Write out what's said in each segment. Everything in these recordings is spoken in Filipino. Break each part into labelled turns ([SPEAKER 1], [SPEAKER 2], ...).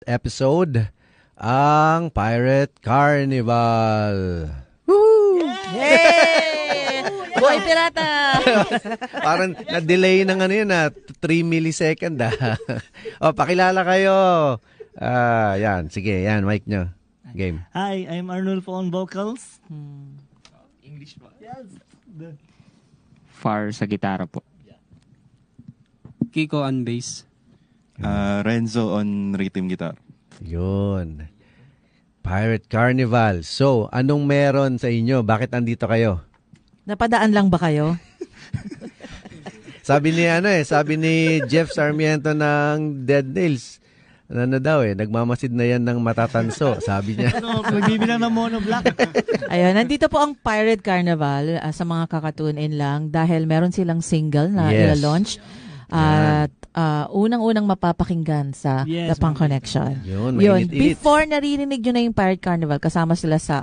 [SPEAKER 1] episode, ang Pirate Carnival. Woo!
[SPEAKER 2] Yay! Buhay pirata!
[SPEAKER 1] Parang na-delay ng 3 millisecond. O, pakilala kayo. Yan, sige, yan, mic nyo. Game.
[SPEAKER 3] Hi, I'm Arnulfo on vocals.
[SPEAKER 4] English ba?
[SPEAKER 3] Yes.
[SPEAKER 4] Far sa gitara po.
[SPEAKER 5] Kiko on bass.
[SPEAKER 6] Renzo on rhythm guitar.
[SPEAKER 1] Yun. Pirate Carnival. So, anong meron sa inyo? Bakit andito kayo?
[SPEAKER 2] Napadaan lang ba kayo?
[SPEAKER 1] Sabi ni Jeff Sarmiento ng Dead Nails. Nagmamasid na yan ng matatanso, sabi niya.
[SPEAKER 3] Magbibilang ng monoblock.
[SPEAKER 2] Ayun, nandito po ang Pirate Carnival sa mga kakatune-in lang dahil meron silang single na ila-launch. At unang-unang mapapakinggan sa The Punk Connection.
[SPEAKER 1] Yun.
[SPEAKER 2] Before naririnig nyo na yung Pirate Carnival, kasama sila sa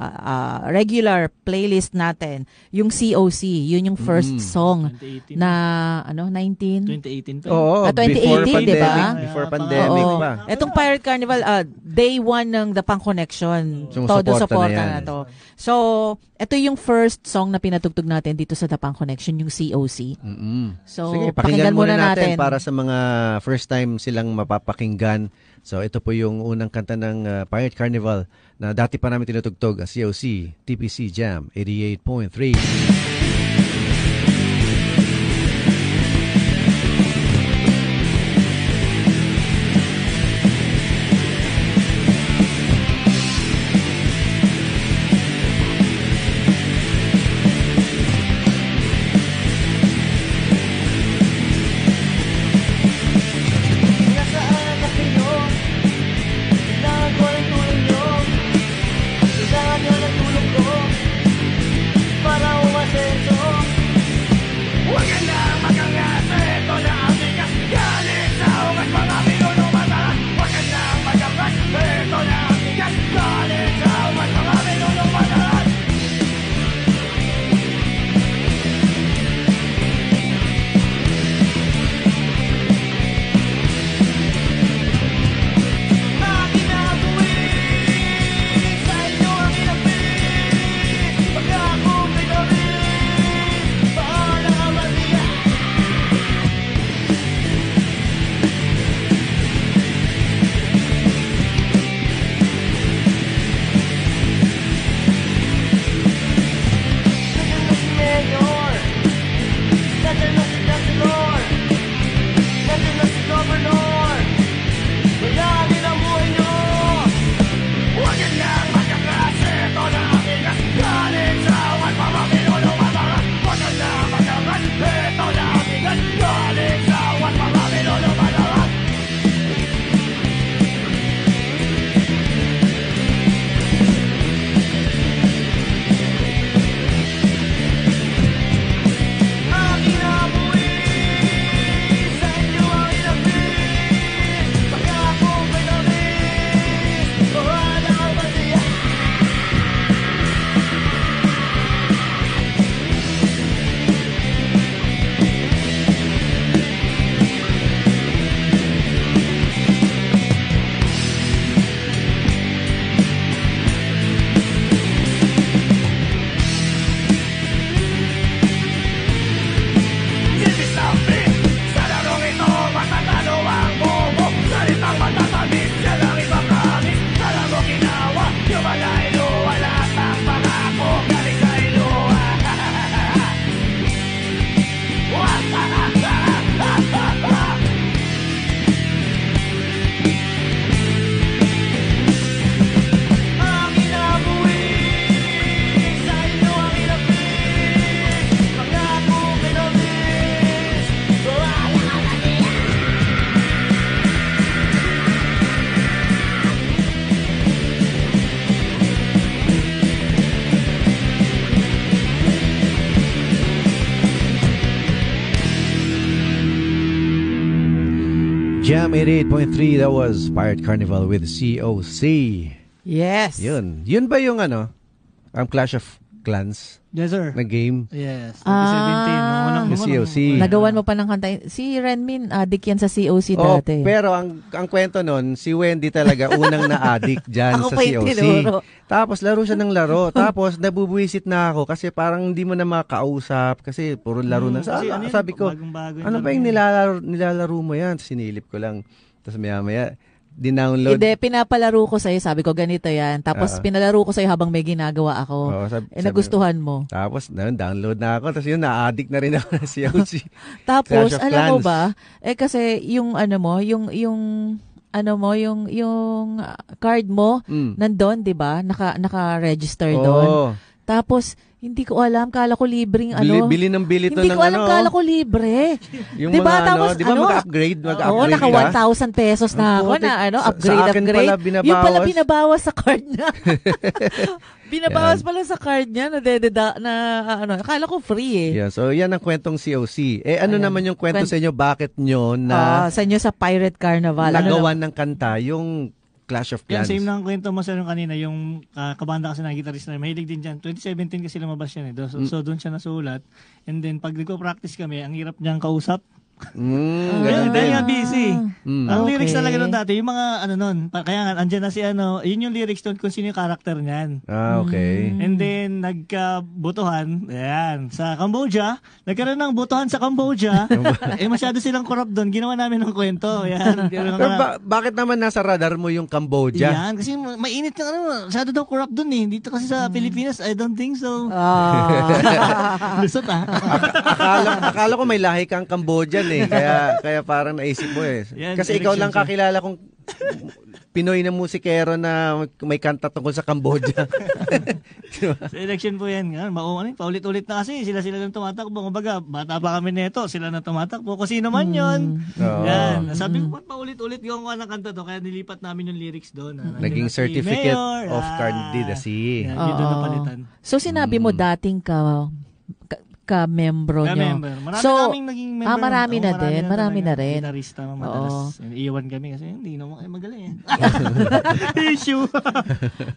[SPEAKER 2] regular playlist natin, yung COC. Yun yung first song
[SPEAKER 3] 2018.
[SPEAKER 2] na 2018
[SPEAKER 3] 2018 pa.
[SPEAKER 1] Oo,
[SPEAKER 2] 2018, di ba?
[SPEAKER 1] Before pandemic pa.
[SPEAKER 2] Etong Pirate Carnival, day one ng The Punk Connection. Todo
[SPEAKER 1] Sumusuporta
[SPEAKER 2] suporta
[SPEAKER 1] na yan.
[SPEAKER 2] na to. So, ito yung first song na pinatugtog natin dito sa The Punk Connection, yung COC. So,
[SPEAKER 1] sige, pakinggan muna natin para sa mga first time silang mapapakinggan. So, ito po yung unang kanta ng Pirate Carnival na dati pa namin tinutugtog, COC, TPC Jam 88.3. Jam 88.3, that was Pirate Carnival with COC.
[SPEAKER 2] Yes.
[SPEAKER 1] Yun ba yung ang Clash of Clans
[SPEAKER 3] Yes, sir.
[SPEAKER 1] na game.
[SPEAKER 3] Yes. 2017.
[SPEAKER 2] Ah.
[SPEAKER 1] Sa COC.
[SPEAKER 2] Nagawan mo pa ng kanta. Si Renmin, addict yan sa COC
[SPEAKER 1] Oh,
[SPEAKER 2] dati.
[SPEAKER 1] pero ang kwento nun, si Wendy talaga unang na-addict dyan
[SPEAKER 2] Ako
[SPEAKER 1] sa
[SPEAKER 2] pa yung
[SPEAKER 1] COC.
[SPEAKER 2] tinuro.
[SPEAKER 1] Tapos laro siya ng laro. Tapos nabubuisit na ako kasi parang hindi mo na makakausap kasi puro laro na.
[SPEAKER 3] Kasi ano yun,
[SPEAKER 1] Sabi ko,
[SPEAKER 3] bagong-bago
[SPEAKER 1] ano ba yung nilalaro mo yan? Sinilip ko lang. Tapos maya-maya, dinownload.
[SPEAKER 2] Hindi, pinapalaro ko sa'yo. Sabi ko, ganito yan. Tapos pinalaro ko sa'yo habang may ginagawa ako.
[SPEAKER 1] Oo,
[SPEAKER 2] Nagustuhan mo.
[SPEAKER 1] Tapos, download na ako. Tapos yun, na-addict na rin ako ng COC.
[SPEAKER 2] Tapos,
[SPEAKER 1] Clash of
[SPEAKER 2] alam mo
[SPEAKER 1] Clans.
[SPEAKER 2] ba, kasi yung card mo, nandun, di ba? Naka-register doon.
[SPEAKER 1] Oo.
[SPEAKER 2] Tapos, hindi ko alam, kala ko libreng
[SPEAKER 1] Bili ng bili to
[SPEAKER 2] Hindi
[SPEAKER 1] ng
[SPEAKER 2] ko alam, kala ko libre.
[SPEAKER 1] Yung
[SPEAKER 2] Diba?
[SPEAKER 1] mga
[SPEAKER 2] Tapos,
[SPEAKER 1] di ba mag-upgrade?
[SPEAKER 2] Oo, naka 1,000 pesos na ako
[SPEAKER 1] Putik.
[SPEAKER 2] na
[SPEAKER 1] Sa akin
[SPEAKER 2] upgrade.
[SPEAKER 1] pala binabawas.
[SPEAKER 2] Yung pala binabawas sa card niya. Binabawas pala sa card niya akala ko free eh.
[SPEAKER 1] Yeah, so yan ang kwentong COC. Ano naman yung kwento sa inyo? Bakit nyo
[SPEAKER 2] sa inyo sa Pirate Carnival.
[SPEAKER 1] nagawan ng kanta yung Clash of Clans?
[SPEAKER 3] Yan, same lang kwento mo sa kanina, yung kabanda kasi na gitarista na mahilig din dyan. 2017 kasi lumabas yan eh. So doon siya nasulat. And then pag nagpo-practice kami, ang hirap niyang kausap.
[SPEAKER 1] Ganun
[SPEAKER 3] Dahil
[SPEAKER 1] din.
[SPEAKER 3] nga busy. Ang lyrics
[SPEAKER 2] Okay.
[SPEAKER 3] talaga nun dati, yung mga kaya nga, andyan na si yun yung lyrics doon kung sino yung karakter niyan.
[SPEAKER 1] Okay.
[SPEAKER 3] And then, nagkabutuhan, ayan, sa Cambodia, nagkaroon ng butuhan sa Cambodia, masyado silang corrupt doon, ginawa namin ng kwento, ayan.
[SPEAKER 1] Pero bakit naman nasa radar mo yung Cambodia?
[SPEAKER 3] Yan, kasi mainit yung masyado daw corrupt doon eh. Dito kasi sa Pilipinas, I don't think so. Lusot
[SPEAKER 1] Akala ko may lahi kang Cambodian eh. Kaya parang naisip mo eh.
[SPEAKER 3] Yan,
[SPEAKER 1] Kasi ikaw lang
[SPEAKER 3] election
[SPEAKER 1] kakilala kong Pinoy na musikero na may kanta tungkol sa Cambodia.
[SPEAKER 3] Sa election po yan. Paulit-ulit na kasi. Sila lang tumatakbo. Kumbaga, bata pa kami neto. Sila na tumatakbo. Kung sino man yun. Yan. Sabi ko, paulit-ulit yung ng kanta to. Kaya nilipat namin yung lyrics doon.
[SPEAKER 1] Naging certificate of candidacy.
[SPEAKER 3] Yan, yun doon napalitan.
[SPEAKER 2] So, sinabi mo dating ka-membro nyo.
[SPEAKER 3] Marami naming naging member.
[SPEAKER 2] Marami na din. Marami na rin.
[SPEAKER 3] Gitarista madalas. Iiwan kami kasi hindi naman kayo magaling. Issue.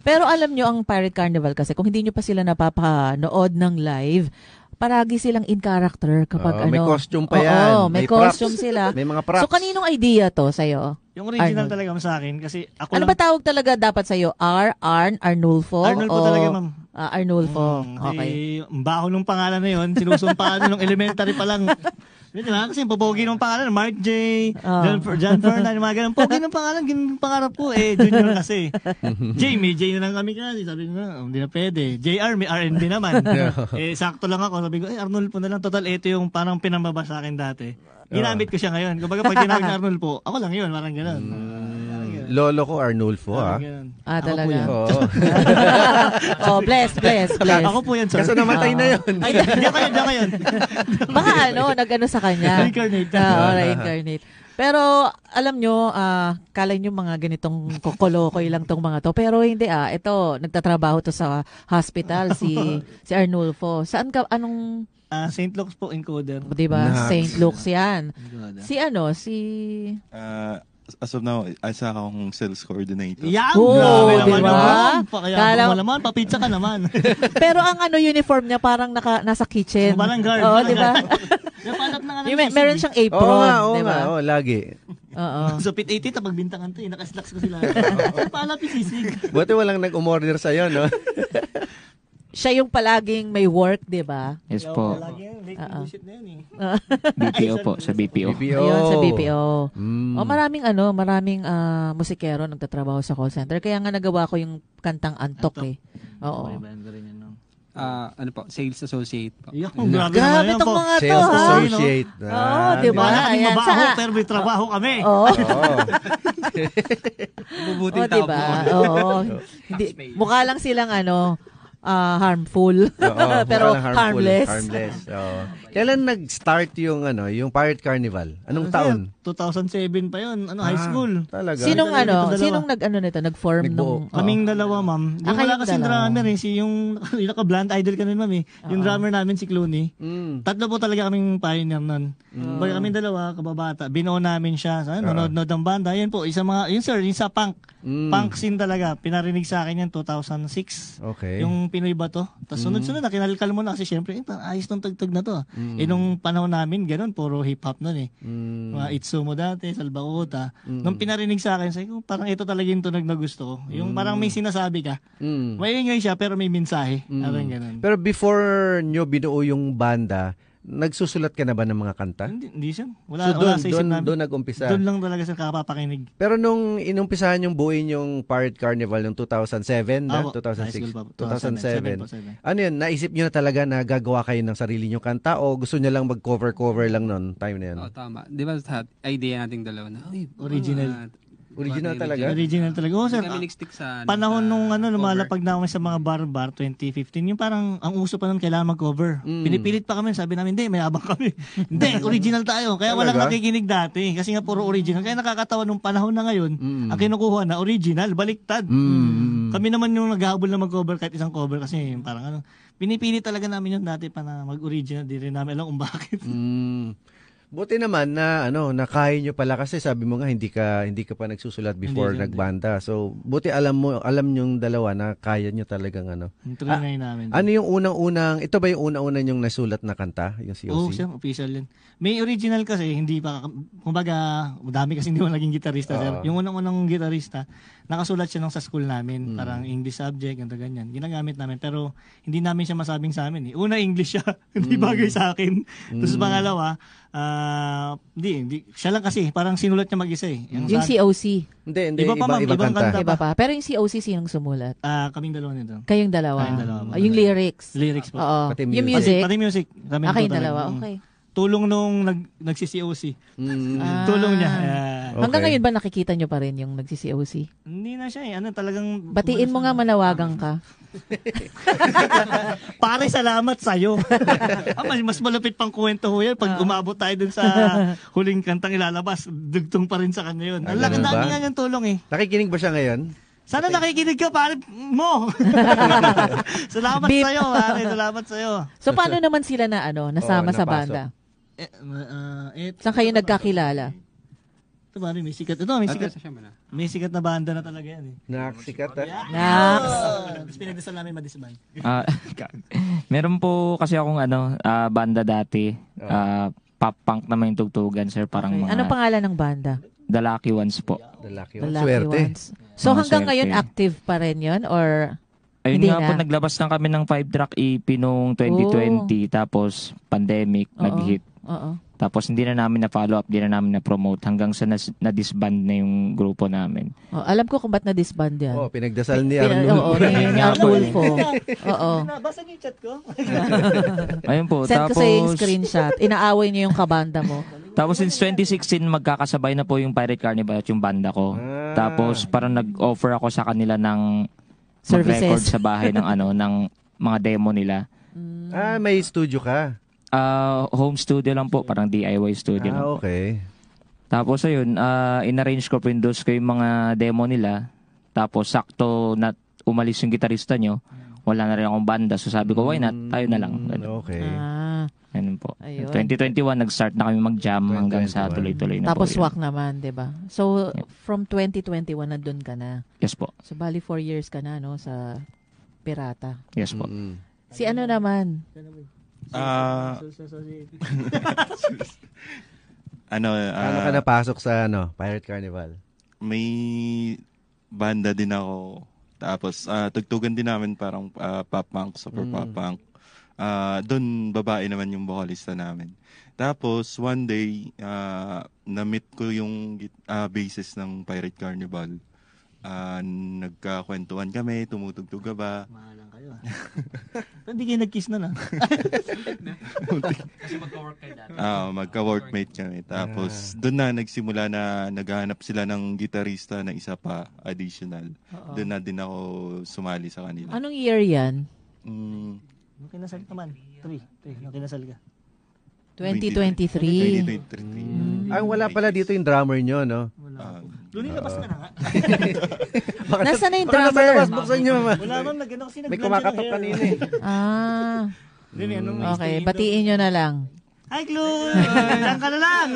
[SPEAKER 2] Pero alam nyo ang Pirate Carnival kasi kung hindi nyo pa sila napapanood ng live, paragi silang in character kapag
[SPEAKER 1] may costume pa yan.
[SPEAKER 2] Oo, may costume
[SPEAKER 1] props.
[SPEAKER 2] sila.
[SPEAKER 1] May mga props.
[SPEAKER 2] So, kaninong idea to sa'yo?
[SPEAKER 3] Yung original
[SPEAKER 2] Arnold.
[SPEAKER 3] talaga sa akin kasi ako
[SPEAKER 2] Ano ba tawag talaga dapat sa'yo? Arnulfo?
[SPEAKER 3] Arnulfo talaga, ma'am.
[SPEAKER 2] Arnulfo.
[SPEAKER 3] Okay. Baho nung pangalan na yun. Sinusumpaan nung elementary pa lang. Di ba? Kasi popogi nung pangalan. Mark J. John Fernand. Mga ganun. Pogi nung pangalan. Ganun pangarap ko. Junior kasi. J. May J na lang kami kasi. Sabi ko na, hindi na pwede. JR, may RNB naman. Sakto lang ako. Sabi ko, Arnulfo na lang. Total, ito yung parang pinambaba sa akin dati. Ginamit ko siya ngayon. Kumbaga pag ginamit na Arnulfo, ako lang yun. Parang ganun.
[SPEAKER 1] Lolo ko Arnulfo
[SPEAKER 2] Talaga.
[SPEAKER 1] Oo.
[SPEAKER 2] Bless.
[SPEAKER 3] Ako po yan, sir.
[SPEAKER 1] Kasi namatay na yun.
[SPEAKER 3] Ay, diyan kayo.
[SPEAKER 2] Baka nag-ano sa kanya.
[SPEAKER 3] Reincarnate.
[SPEAKER 2] Reincarnate. Pero, alam nyo, kala nyo mga ganitong kokolokoy lang tong mga to. Pero hindi ito, nagtatrabaho to sa hospital, si Arnulfo. Saan ka, anong...
[SPEAKER 3] St. Luke's po encoder.
[SPEAKER 2] Diba? St. Luke's yan. Si
[SPEAKER 6] As of now, asa akong sales coordinator.
[SPEAKER 3] Yan!
[SPEAKER 2] Grabe naman
[SPEAKER 3] diba?
[SPEAKER 2] naman.
[SPEAKER 3] Kaya mo naman, papizza ka naman.
[SPEAKER 2] Pero ang uniform niya parang nasa kitchen.
[SPEAKER 3] Parang guard.
[SPEAKER 2] Oo, di ba? Meron siyang apron, di ba?
[SPEAKER 1] Oo, lagi.
[SPEAKER 2] Oo.
[SPEAKER 3] So, Pit 80, pagbintangan to nakaslacks ko sila. Paala pisisig.
[SPEAKER 1] Buti walang nag-umorder sa'yo, no?
[SPEAKER 2] Siya yung palaging may work, di ba?
[SPEAKER 4] Yes po.
[SPEAKER 3] Bullshit na yun
[SPEAKER 4] BPO po, sa BPO.
[SPEAKER 2] Ayun, sa BPO. Maraming musikero nagtatrabaho sa call center. Kaya nga nagawa ko yung kantang Antok eh. Oo.
[SPEAKER 5] Ano po, sales associate po.
[SPEAKER 2] Grabe itong mga to,
[SPEAKER 1] Sales
[SPEAKER 2] ha?
[SPEAKER 1] associate.
[SPEAKER 2] Oo, di ba?
[SPEAKER 3] Wala kaming
[SPEAKER 2] Ayan,
[SPEAKER 3] mabaho, pero may trabaho kami.
[SPEAKER 2] Oo.
[SPEAKER 5] Mabubuting
[SPEAKER 2] Oo,
[SPEAKER 5] tao
[SPEAKER 2] diba?
[SPEAKER 5] po.
[SPEAKER 2] Oo. Mukha lang silang harmful.
[SPEAKER 1] Oo,
[SPEAKER 2] pero
[SPEAKER 1] walang
[SPEAKER 2] harmless.
[SPEAKER 1] Harmless. Oo. Kailan nag-start yung Pirate Carnival? Anong taon?
[SPEAKER 3] 2007 pa yun. High school.
[SPEAKER 1] Talaga?
[SPEAKER 2] Sinong nag-form nung...
[SPEAKER 3] Kaming dalawa, ma'am. Yung wala kasing drummer yung naka-blunt idol ka nun, ma'am eh. Yung drummer namin si Clooney. Tatlo po talaga kaming pioneer nun. Baga kaming dalawa, kababata. Binuo namin siya. Nanonood ng banda. Yan po, yung sa punk. Punk scene talaga. Pinarinig sa akin yan 2006.
[SPEAKER 1] Okay.
[SPEAKER 3] Yung Pinoy Bato. Tapos sunod-sunod, kinalkal mo na kasi syempre, ayos tong tugtog na to. Nung panahon namin, ganun, puro hip-hop nun eh. Mga Itsumo dati, Salbakuta. Nung pinarinig sa akin, sabi ko, parang ito talaga yung tunog na gusto ko. Yung parang may sinasabi ka. May ingay siya, pero may mensahe. Parang ganun.
[SPEAKER 1] Pero before nyo binuo yung banda, nagsusulat ka na ba ng mga kanta?
[SPEAKER 3] Hindi siya.
[SPEAKER 1] Wala sa isip namin. Doon nag-umpisa?
[SPEAKER 3] Doon lang talaga sa kapapakinig.
[SPEAKER 1] Pero nung inumpisahan yung buuin yung Pirate Carnival ng 2007, 2006, 2007, ano yun, naisip nyo na talaga na gagawa kayo ng sarili nyo kanta o gusto nyo lang mag-cover lang noon time na yun?
[SPEAKER 5] Tama. Di ba idea nating dalawa na,
[SPEAKER 3] original.
[SPEAKER 1] Original talaga?
[SPEAKER 3] Original talaga. Sir,
[SPEAKER 5] kami nag-stick sa
[SPEAKER 3] panahon nung lumalapag na kami sa mga bar 2015, yung parang ang uso pa nun kailangan mag-cover. Pinipilit pa kami, sabi namin, hindi, may abang kami. Hindi, original tayo. Kaya walang nakikinig dati. Kasi nga puro original. Kaya nakakatawa nung panahon na ngayon, ang kinukuha na original, baliktad. Kami naman yung naghahabol na mag-cover kahit isang cover kasi parang pinipili talaga namin yun dati pa na mag-original. Di rin namin alam kung bakit.
[SPEAKER 1] Buti naman na na kaya nyo pala kasi sabi mo nga hindi ka pa nagsusulat before nagbanda. So buti alam nyong dalawa na kaya nyo talagang
[SPEAKER 3] Trinay namin.
[SPEAKER 1] Ano yung unang-unang, ito ba yung unang-unang yung nasulat na kanta, yung COC?
[SPEAKER 3] Oo, sir, official yun. May original kasi, hindi pa, kumbaga, dami kasi hindi mo naging gitarista, sir. Yung unang-unang gitarista, nakasulat siya sa school namin, parang English subject, ganyan. Ginagamit namin, pero hindi namin siya masabing sa amin. Una, English siya, hindi bagay sa akin. Tapos pangalawa, hindi. Siya lang kasi, parang sinulat niya mag-isa eh.
[SPEAKER 2] Yung COC.
[SPEAKER 1] Hindi.
[SPEAKER 3] Ibang kanta.
[SPEAKER 2] Iba pa. Pero yung COC, sinong sumulat?
[SPEAKER 3] Kaming dalawa nito.
[SPEAKER 2] Kayong dalawa. Yung lyrics.
[SPEAKER 3] Lyrics po.
[SPEAKER 2] Oo.
[SPEAKER 1] Pati
[SPEAKER 2] yung music.
[SPEAKER 3] Pati music.
[SPEAKER 2] Kayong dalawa, okay.
[SPEAKER 3] Tulong nung nagsi-COC. Tulong niya.
[SPEAKER 2] Hanggang ngayon ba nakikita nyo pa rin yung nagsi-COC?
[SPEAKER 3] Hindi na siya eh. Talagang...
[SPEAKER 2] Batiin mo nga, manawagan ka.
[SPEAKER 3] Pare, salamat sa'yo. Mas malapit pang kwento ho yan. Pag umabot tayo dun sa huling kantang ilalabas, dugtong pa rin sa kanya yun. Ang laki dami nga yung tulong eh.
[SPEAKER 1] Nakikinig ba siya ngayon?
[SPEAKER 3] Sana nakikinig ka, pare mo. Salamat sa'yo, pare. Salamat sa'yo.
[SPEAKER 2] So, paano naman sila nasama sa banda? Saan kayo nagkakilala?
[SPEAKER 3] Ito ba, may sikat. May sikat na banda na talaga yan eh.
[SPEAKER 1] Naksikat
[SPEAKER 3] Tapos pinagdasal namin madisband.
[SPEAKER 4] Meron po kasi akong banda dati. Pop punk naman yung tugtugan, sir. Parang
[SPEAKER 2] Anong pangalan ng banda?
[SPEAKER 4] The Lucky Ones po.
[SPEAKER 1] The Lucky
[SPEAKER 2] Swerte. Ones. So hanggang ngayon active pa rin yun or
[SPEAKER 4] ayun
[SPEAKER 2] hindi
[SPEAKER 4] nga
[SPEAKER 2] na?
[SPEAKER 4] po, naglabas lang kami ng 5-track EP noong 2020. Tapos pandemic, nag-hit. Tapos hindi na namin na-follow up, hindi na namin na-promote hanggang sa na-disband na yung grupo namin.
[SPEAKER 2] Alam ko kung ba't na-disband yan.
[SPEAKER 1] Pinagdasal ni Arnulfo.
[SPEAKER 2] Ni Arnulfo.
[SPEAKER 3] Basa niyo yung chat ko.
[SPEAKER 4] Ayun po.
[SPEAKER 2] Send ko sa yung screenshot. Inaaway niyo yung kabanda mo.
[SPEAKER 4] Tapos since 2016, magkakasabay na po yung Pirate Carnival at yung banda ko. Tapos parang nag-offer ako sa kanila ng mag-record sa bahay ng ng mga demo nila.
[SPEAKER 1] May studio ka?
[SPEAKER 4] Home studio lang po, parang DIY studio lang po.
[SPEAKER 1] Okay.
[SPEAKER 4] Tapos ayun, in-arrange ko, Windows ko yung mga demo nila. Tapos sakto na umalis yung gitarista nyo, wala na rin akong banda. So sabi ko, why not? Tayo na lang.
[SPEAKER 1] Okay.
[SPEAKER 4] Ganun po.
[SPEAKER 2] Ayun.
[SPEAKER 4] 2021, nag-start na kami mag-jam hanggang sa tuloy-tuloy na
[SPEAKER 2] Tapos
[SPEAKER 4] po.
[SPEAKER 2] swak naman, di ba? So, from 2021, nandun ka na.
[SPEAKER 4] Yes po.
[SPEAKER 2] So, bali 4 years ka na, sa Pirata.
[SPEAKER 4] Yes po.
[SPEAKER 2] Si ano naman?
[SPEAKER 1] Ano ka napasok sa Pirate Carnival?
[SPEAKER 6] May banda din ako. Tapos tugtugan din namin parang pop punk, super pop punk. Doon babae naman yung vocalista namin. Tapos one day na-meet ko yung bassist ng Pirate Carnival. Nagkakwentuhan kami, tumutugtog ka ba?
[SPEAKER 3] Mahalang kayo. Hindi kayo nag-kiss na
[SPEAKER 5] Kasi magka-work kayo dati.
[SPEAKER 6] Magka-workmate kami. Tapos doon na nagsimula na naghahanap sila ng gitarista na isa pa additional. Doon na din ako sumali sa kanila.
[SPEAKER 2] Anong year yan?
[SPEAKER 3] Nung kinasal ka man? 3. Nung kinasal ka.
[SPEAKER 2] 2023.
[SPEAKER 6] 2023.
[SPEAKER 1] Ay, wala pala dito yung drummer nyo, no?
[SPEAKER 3] Lumilabas ka na nga.
[SPEAKER 2] Nasaan na yung
[SPEAKER 1] Baka nasa
[SPEAKER 2] drummer?
[SPEAKER 1] labas, buksan nyo.
[SPEAKER 3] Wala man, nag-ano kasi
[SPEAKER 1] May
[SPEAKER 3] nag-blonde
[SPEAKER 1] kumakatok
[SPEAKER 3] yung hair.
[SPEAKER 1] kanina eh.
[SPEAKER 2] Okay, batiin nyo na lang.
[SPEAKER 3] Hi, Chloe! Diyan ka na lang!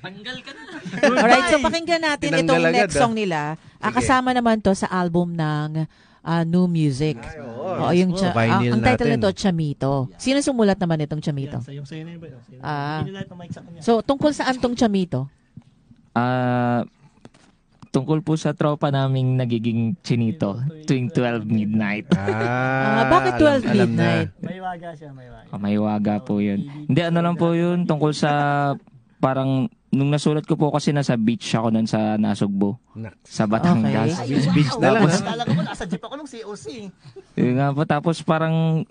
[SPEAKER 5] Tanggal ka na.
[SPEAKER 2] Alright, so pakinggan natin
[SPEAKER 1] Tinanggal
[SPEAKER 2] itong
[SPEAKER 1] agad,
[SPEAKER 2] next song nila. Kasama naman to sa album ng New Music. Oo, yung
[SPEAKER 1] Sa vinyl
[SPEAKER 2] ang title
[SPEAKER 1] natin.
[SPEAKER 2] nito, Chamito. Sino sumulat naman itong Chamito?
[SPEAKER 3] Sa'yo na yun ba? Pinilat ng mic sa kanya.
[SPEAKER 2] So, tungkol saan tong Chamito?
[SPEAKER 4] Tungkol po sa tropa naming nagiging chinito tuwing 12 midnight.
[SPEAKER 2] Bakit 12 midnight?
[SPEAKER 3] May waga siya, may waga.
[SPEAKER 4] May waga po yun. Hindi, ano lang po yun, tungkol sa parang, nung nasulat ko po kasi nasa beach ako nun sa Nasugbo, sa Batangas.
[SPEAKER 2] Okay.
[SPEAKER 1] Beach na lang.
[SPEAKER 3] Kala ko mo, nasa jeep ako nung COC.
[SPEAKER 4] Yun nga po, tapos parang,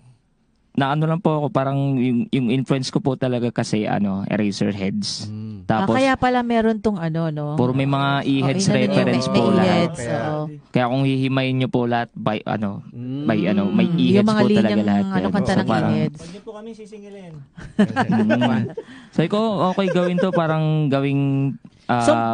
[SPEAKER 4] naano lang po ako, parang yung influence ko po talaga kasi, Eraserheads. Tapos,
[SPEAKER 2] Kaya pala meron tong no?
[SPEAKER 4] puro may mga e-heads reference
[SPEAKER 2] may
[SPEAKER 4] po lahat.
[SPEAKER 2] e-heads, oo.
[SPEAKER 4] Kaya kung hihimayin nyo po lahat by may
[SPEAKER 2] Yung
[SPEAKER 4] e-heads
[SPEAKER 2] mga
[SPEAKER 4] po talaga
[SPEAKER 2] linyang
[SPEAKER 4] lahat.
[SPEAKER 2] kanta ng
[SPEAKER 4] parang,
[SPEAKER 2] e-heads.
[SPEAKER 3] Pwede po kami sisingilin.
[SPEAKER 4] Sabi ko, okay gawin to, parang gawing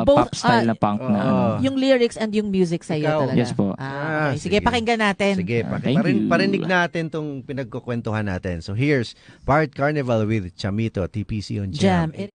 [SPEAKER 4] pop style na punk na.
[SPEAKER 2] Yung lyrics and yung music sa iyo
[SPEAKER 1] Ikaw.
[SPEAKER 2] talaga.
[SPEAKER 4] Yes po.
[SPEAKER 2] Okay. Sige, pakinggan natin.
[SPEAKER 1] Sige,
[SPEAKER 4] Thank you.
[SPEAKER 1] parinig natin tong pinagkukwentuhan natin. So here's Pirate Carnival with Chamito, TPC on Jam.
[SPEAKER 2] Jam.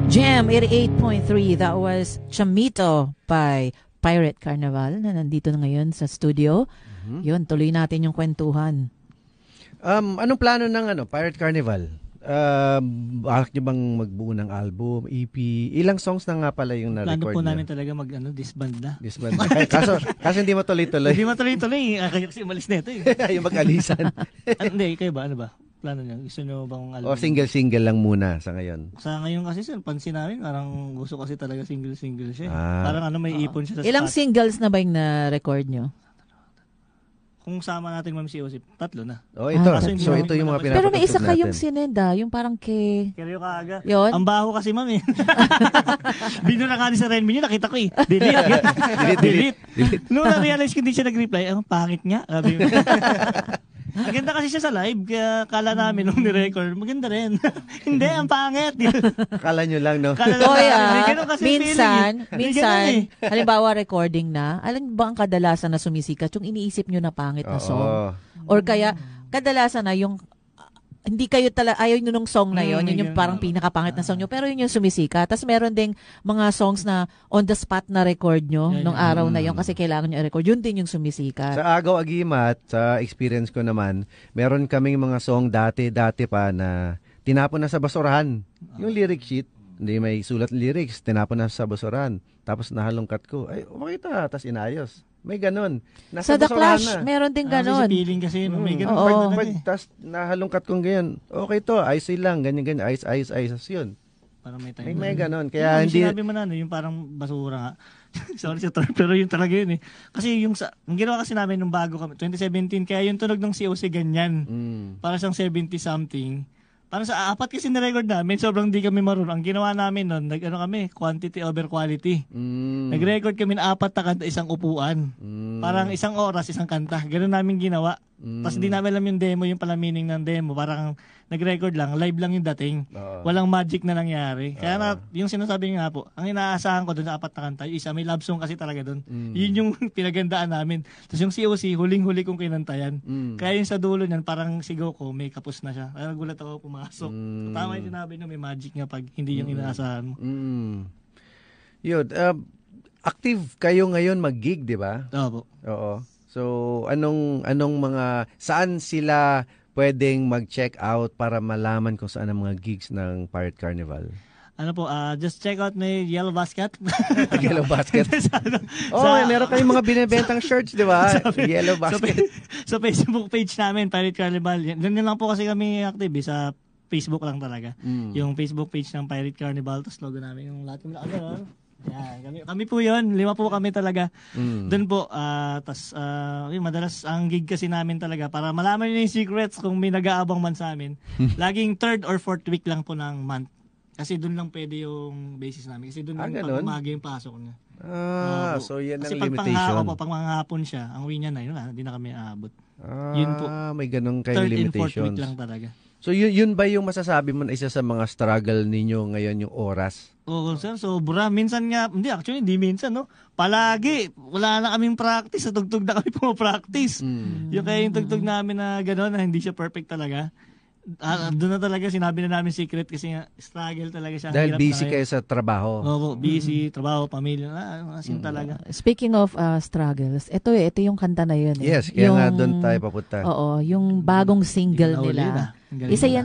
[SPEAKER 2] Jam 88.3, that was Chamito by Pirate Carnival na nandito na ngayon sa studio. Yun, tuloy natin yung kwentuhan.
[SPEAKER 1] Anong plano ng Pirate Carnival? Balak niyo bang magbuo ng album, EP? Ilang songs na nga pala yung na-record
[SPEAKER 3] Plano po
[SPEAKER 1] niyo?
[SPEAKER 3] namin talaga disband na.
[SPEAKER 1] Disband na. kaso hindi matuloy-tuloy.
[SPEAKER 3] Hindi matuloy-tuloy. Kaya kasi umalis na ito eh.
[SPEAKER 1] Yung mag-alisan.
[SPEAKER 3] Hindi, kayo ba? Ano ba? Plano niyo? Gusto niyo bang album?
[SPEAKER 1] O single-single lang muna sa ngayon?
[SPEAKER 3] Sa ngayon kasi sir, pansin namin, parang gusto kasi talaga single-single siya. Parang may ipon siya sa
[SPEAKER 2] Ilang
[SPEAKER 3] spot.
[SPEAKER 2] singles na ba yung na-record nyo?
[SPEAKER 3] Kung sama natin Ma'am COC, 3 na.
[SPEAKER 1] Oh, ito.
[SPEAKER 3] Kaso
[SPEAKER 1] So
[SPEAKER 3] hindi
[SPEAKER 1] ito yung mga
[SPEAKER 3] namin
[SPEAKER 1] pinapatugtog
[SPEAKER 2] Pero may isa
[SPEAKER 1] natin.
[SPEAKER 2] kayong sinenda, yung parang
[SPEAKER 3] Kaya kaaga.
[SPEAKER 2] Yun?
[SPEAKER 3] Ang baho kasi Ma'am eh. Binura ka ni sa Renmin yun, nakita ko eh. Delete. Noong na-realize ko hindi siya nag-reply, ang pangit niya. Sabi mo. Ang ganda kasi siya sa live, kaya kala namin nung ni-record, maganda rin. Hindi, ang pangit.
[SPEAKER 1] Akala nyo lang, no?
[SPEAKER 3] Kala
[SPEAKER 2] Oy,
[SPEAKER 3] namin, hindi ganun kasi feeling eh. Hindi ganun eh.
[SPEAKER 2] halimbawa recording na, alam ba ang kadalasan na sumisikat? Yung iniisip nyo na pangit na song.
[SPEAKER 1] Oo.
[SPEAKER 2] Or kaya, kadalasan na yung hindi kayo ayaw nyo nung song na yun, yun yung parang pinakapangit na song nyo, pero yun yung sumisika. Tapos meron ding mga songs na on the spot na record nyo nung araw na yun kasi kailangan nyo i-record. Yun din yung sumisika.
[SPEAKER 1] Sa Agaw Agimat, sa experience ko naman, meron kaming mga song dati pa na tinapon na sa basurahan. Yung lyric sheet, hindi may sulat lyrics, tinapon na sa basurahan. Tapos nahalongkat ko, ay, okay ta, tapos inayos. May ganun.
[SPEAKER 2] Sa The Clash, meron din ganun.
[SPEAKER 3] Kasi feeling kasi, may ganun.
[SPEAKER 1] Tapos nahalongkat kong ganyan, okay to, ayos lang, ganyan, ayos, yun.
[SPEAKER 3] Parang may time.
[SPEAKER 1] May ganun. Kaya hindi...
[SPEAKER 3] Sinabi mo na, yung parang basura nga. Sorry sa term, pero yun talaga yun eh. Kasi yung ginawa kasi namin nung bago kami, 2017, kaya yung tunog ng COC ganyan. Para siyang 70-something. Para sa 4 kasi na-record namin, sobrang di kami marunong. Ang ginawa namin nun, kami, quantity over quality. Nag-record kami na 4 na kanta, isang upuan. Parang 1 oras, isang kanta. Ganun namin ginawa. Tapos di namin alam yung demo, yung pala meaning ng demo. Parang nag-record lang, live lang yung dating. Walang magic na nangyari. Kaya yung sinasabi nga po, ang inaasahan ko doon sa 4 na kanta, yung isa, may love song kasi talaga doon. Yun yung pinagandaan namin. Tapos yung COC, huling-huli kong kinantayan. Kaya yung sa dulo niyan, parang sigaw ko, may kapos na siya. Kaya nagulat ako pumasok. Tama yung sinabi na may magic nga pag hindi yung inaasahan mo.
[SPEAKER 1] Yun, active kayo ngayon mag-gig, di ba? Oo. So, anong mga, saan sila pwedeng mag-check out para malaman kung saan ang mga gigs ng Pirate Carnival?
[SPEAKER 3] Just check out my Yellow Basket.
[SPEAKER 1] Yellow Basket. Meron kayong mga binibentang shirts, di ba? Yellow Basket.
[SPEAKER 3] Sa Facebook page namin, Pirate Carnival. Ganyan lang po kasi kami active sa Facebook lang talaga. Yung Facebook page ng Pirate Carnival, tapos logo namin yung lahat ng gano'n. Yan, kami po yun. 5 po kami talaga. Doon po, madalas ang gig kasi namin talaga para malaman nyo yung secrets kung may nag-aabang man sa amin. Laging 3rd or 4th week lang po ng month. Kasi doon lang pwede yung basis namin. Kasi doon lang pag umaga yung pasok niya.
[SPEAKER 1] So yan ang
[SPEAKER 3] kasi
[SPEAKER 1] limitation.
[SPEAKER 3] Kasi pag manghapon siya, ang uwi niya na, hindi na kami aabot. Yun po.
[SPEAKER 1] May ganun kayong
[SPEAKER 3] 3rd and 4th
[SPEAKER 1] limitations.
[SPEAKER 3] week lang talaga.
[SPEAKER 1] So yun ba yung masasabi mo na isa sa mga struggle ninyo ngayon yung oras?
[SPEAKER 3] Oo, sir. Sobra. Minsan nga, hindi minsan, no? Palagi. Wala na kaming practice. Sa tugtog na kami pumapractice. Yung kaya yung tugtog namin na gano'n, na hindi siya perfect talaga. Doon na talaga sinabi na namin secret kasi nga struggle talaga siya.
[SPEAKER 1] Dahil busy kayo sa trabaho.
[SPEAKER 3] Oo, busy, trabaho, pamilya. Asin talaga.
[SPEAKER 2] Speaking of struggles, ito yung kanta na yun.
[SPEAKER 1] Yes, kaya nga doon tayo papunta.
[SPEAKER 2] Oo, yung bagong single nila. Isa yan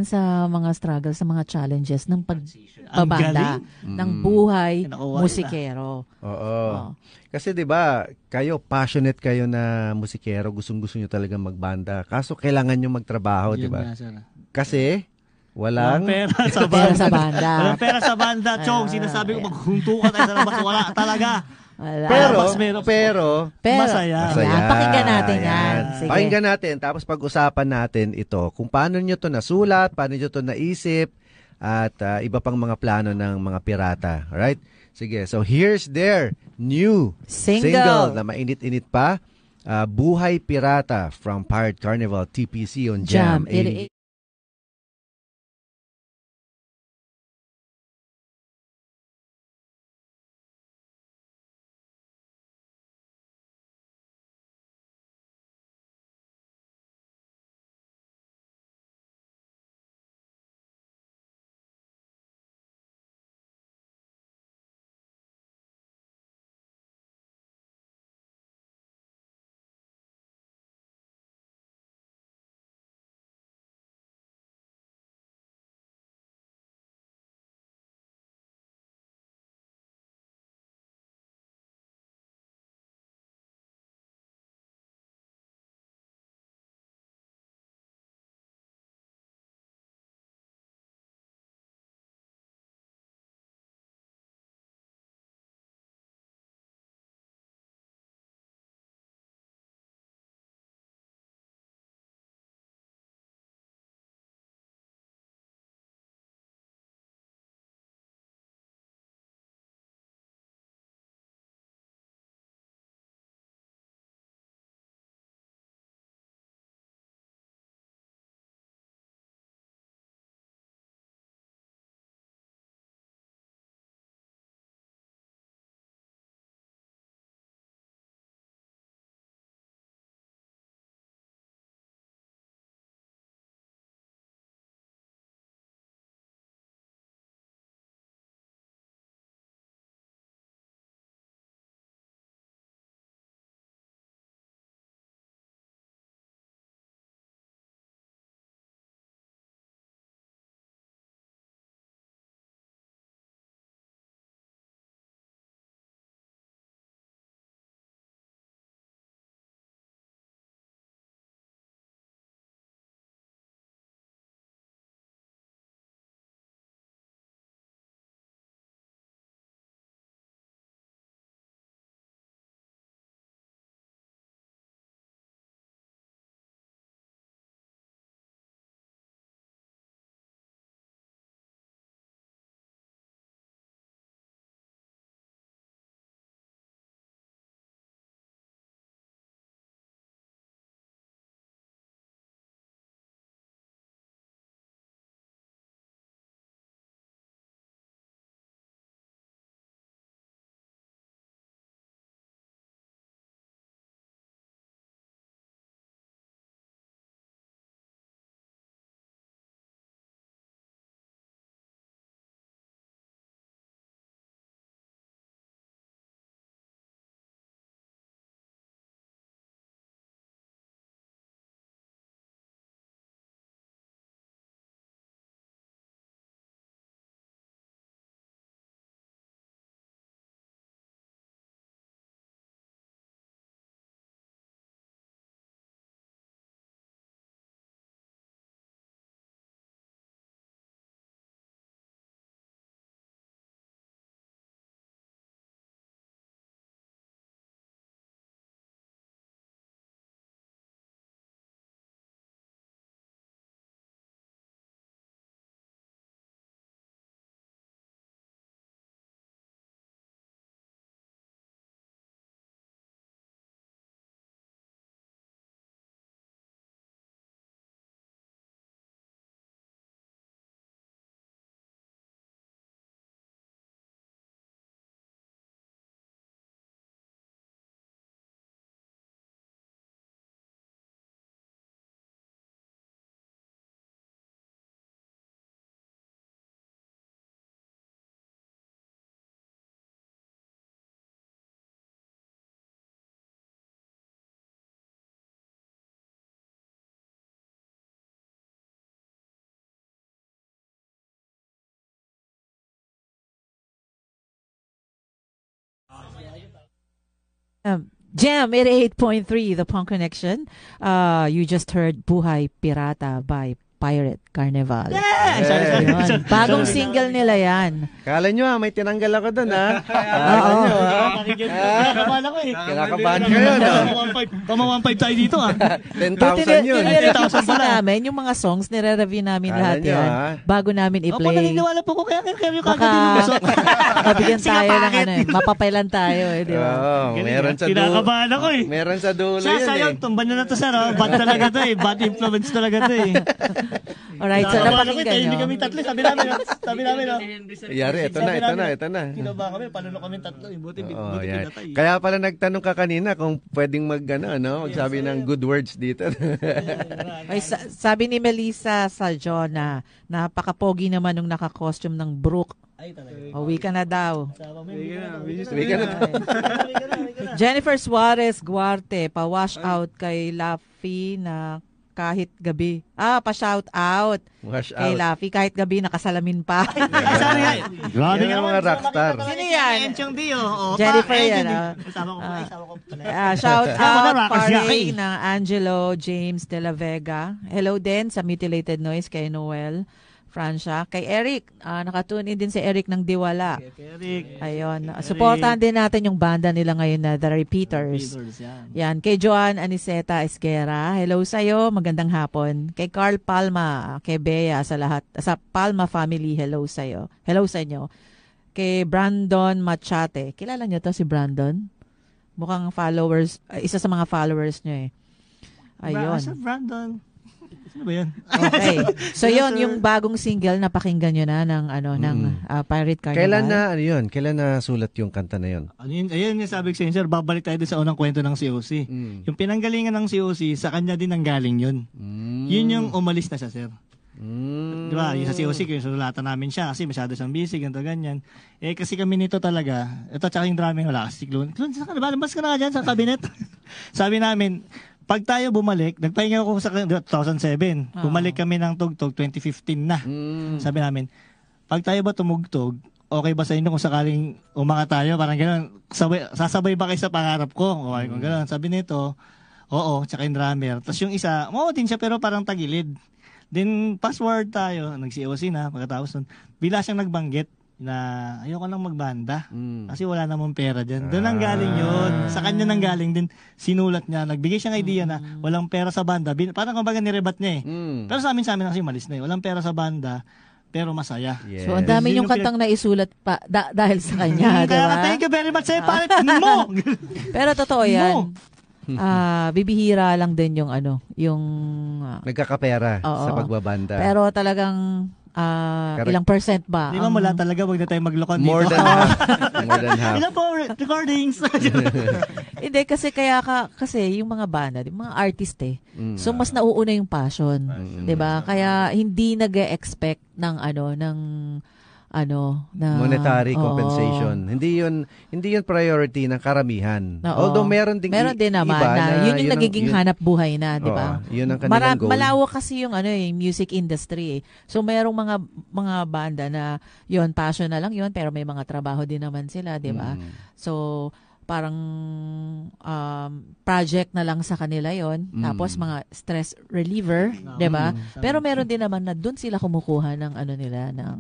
[SPEAKER 2] sa mga struggles, sa mga challenges ng pagbabanda ng buhay musikero.
[SPEAKER 1] Oo. Kasi 'di ba, kayo passionate kayo na musikero, gustong-gusto niyo talaga magbanda. Kaso kailangan niyo magtrabaho, 'di ba? Kasi walang
[SPEAKER 3] pera sa banda. Walang pera sa banda, Chong. Sinasabi ko maghuntukan tayo sa labas, wala talaga.
[SPEAKER 1] Pero
[SPEAKER 3] masaya.
[SPEAKER 2] Pakinggan natin yan. Sige.
[SPEAKER 1] Pakinggan natin, tapos pag-usapan natin ito, kung paano nyo to nasulat, paano nyo to naisip, at iba pang mga plano ng mga pirata. Alright? Sige, so here's their new single na mainit-init pa, Buhay Pirata from Pirate Carnival TPC on Jam 88.
[SPEAKER 2] Jam 88.3, The Punk Connection. You just heard Buhay Pirata by Pirate Carnival. Yun. Bagong single nila yan.
[SPEAKER 1] Kala nyo may tinanggal ako doon Kala nyo
[SPEAKER 3] Kinakabahan ako
[SPEAKER 1] Kinakabahan ko yun.
[SPEAKER 3] Kama 1.5 tayo dito
[SPEAKER 1] 10,000 yun.
[SPEAKER 2] Nire-review namin yung mga songs, nire-review namin lahat yan. Bago namin i-play.
[SPEAKER 3] Naniniwala po ko kaya yung
[SPEAKER 2] baka mabigyan tayo ng mapapailan tayo di ba?
[SPEAKER 1] Meron sa dulo.
[SPEAKER 3] Kinakabahan ako
[SPEAKER 1] Meron sa dulo yun
[SPEAKER 3] Sayo, tumban nyo na to sir. Bad talaga to Bad influence talaga to
[SPEAKER 2] Alright, so napakinggan nyo.
[SPEAKER 3] Hindi kami tatlo. Sabi namin.
[SPEAKER 1] Yari, ito na.
[SPEAKER 3] Kinaba kami, panuno kami tatlo. Buti pinatay.
[SPEAKER 1] Kaya pala nagtanong ka kanina kung pwedeng magsabi ng good words dito.
[SPEAKER 2] Ay, sabi ni Melissa sa Jonah, napaka-pogi naman nung naka-costume ng Brooke.
[SPEAKER 3] Ay, talaga.
[SPEAKER 2] Uwi ka na daw.
[SPEAKER 1] Uwi ka na.
[SPEAKER 2] Jennifer Suarez Guarte, pa-wash out kay Laffy na kahit gabi. Pa-shout out.
[SPEAKER 1] Wash
[SPEAKER 2] kay
[SPEAKER 1] out.
[SPEAKER 2] Laffy kahit gabi nakasalamin pa.
[SPEAKER 1] Grabe ka mga rockstar.
[SPEAKER 2] Sino yan?
[SPEAKER 3] Jennifer
[SPEAKER 2] yan. Shout out pare ng Angelo James de la Vega. Hello din sa Mutilated Noise kay Noel Francia. Kay Eric, nakatune in din si Eric ng Diwala. Ayun. Supportahan din natin yung banda nila ngayon na The Repeaters. Yan. Kay Joan Aniceta Esquera. Hello sa'yo. Magandang hapon. Kay Carl Palma. Kay Bea sa lahat. Sa Palma family. Hello sa'yo. Hello sa inyo. Kay Brandon Machate. Kilala nyo to si Brandon? Mukhang followers. Isa sa mga followers nyo Ayun.
[SPEAKER 3] Brandon. Ano ba yan?
[SPEAKER 2] Okay. So yun, yung bagong single na pakinggan nyo na ng Pirate Carnival.
[SPEAKER 1] Kailan na sulat yung kanta na yun?
[SPEAKER 3] Ayun yung sabi ko sa inyo, sir, babalik tayo sa unang kwento ng COC. Yung pinanggalingan ng COC, sa kanya din ang galing yun. Yun yung umalis na siya, sir. Diba? Yung sa COC, yung sulatan namin siya kasi masyado siyang busy, ganito, ganyan. Kasi kami nito talaga, ito tsaka yung drumming, wala kasi Clun, saan ka na ba? Labas ka na nga dyan sa cabinet. Sabi namin, pag tayo bumalik, nagpahinga ako sa 2007. Bumalik kami ng tugtog 2015 na. Sabi namin, pag tayo ba tumugtog, okay ba sa inyo kung sakaling umangat tayo? Parang gano'n, sasabay ba kayo sa pangarap ko? Okay, kung gano'n. Sabi nito, oo, tsaka yung drummer. Tapos yung isa, din siya pero parang tagilid. Then, password tayo, nag-COC na, pagkatapos nun, bila siyang nagbanggit na ayoko lang magbanda kasi wala namang pera dyan. Doon ang galing yun. Sa kanya nang galing din, sinulat niya, nagbigay siyang idea na walang pera sa banda. Parang kumbaga nirebat niya Pero sa amin kasi malis na walang pera sa banda, pero masaya.
[SPEAKER 1] Yes.
[SPEAKER 2] So, ang dami yung kantang naisulat pa dahil sa kanya, diba?
[SPEAKER 3] Thank you very much sa'yo, parit mo!
[SPEAKER 2] Pero totoo yan. Bibihira lang din yung
[SPEAKER 1] nagkakapera sa pagbabanda.
[SPEAKER 2] Pero talagang ilang percent ba?
[SPEAKER 3] Di ba mula talaga, wag na tayo maglokon dito.
[SPEAKER 1] More than half. More than half.
[SPEAKER 3] Ilan po recordings?
[SPEAKER 2] Hindi, kasi kasi yung mga banda, yung mga artist so mas nauuna yung passion. Diba? Kaya hindi nag-expect ng
[SPEAKER 1] monetary compensation. Hindi yun priority ng karamihan. Although meron din
[SPEAKER 2] naman
[SPEAKER 1] iba
[SPEAKER 2] na yun yung nagiging hanap buhay na, di ba?
[SPEAKER 1] Yun ang kanilang goal.
[SPEAKER 2] Malawak kasi yung music industry. So merong mga banda na yun passion na lang yun pero may mga trabaho din naman sila, di ba? So parang project na lang sa kanila yon. Tapos mga stress reliever, di ba? Pero meron din naman na doon sila kumukuha ng ng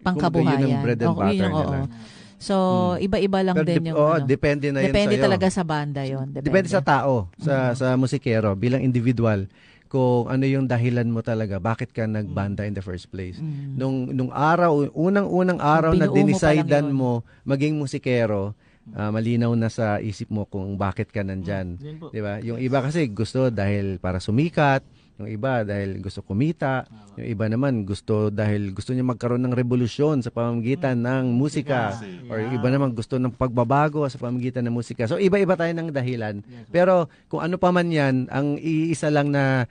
[SPEAKER 2] pangkabuhayan.
[SPEAKER 1] Yun ang bread and butter nila.
[SPEAKER 2] So, iba-iba lang din yung
[SPEAKER 1] depende na yun
[SPEAKER 2] depende
[SPEAKER 1] sa'yo.
[SPEAKER 2] Talaga sa banda yun.
[SPEAKER 1] Depende sa tao, sa musikero, bilang individual, kung ano yung dahilan mo talaga, bakit ka nagbanda in the first place. Nung araw, unang araw na dinicidean mo maging musikero, malinaw na sa isip mo kung bakit ka nandyan. Diba? Yung iba kasi gusto dahil para sumikat, yung iba dahil gusto kumita, yung iba naman gusto dahil gusto niya magkaroon ng revolusyon sa pamamagitan ng musika, or yung iba naman gusto ng pagbabago sa pamamagitan ng musika. So iba-iba tayo ng dahilan. Pero kung ano pa man yan, ang iisa lang na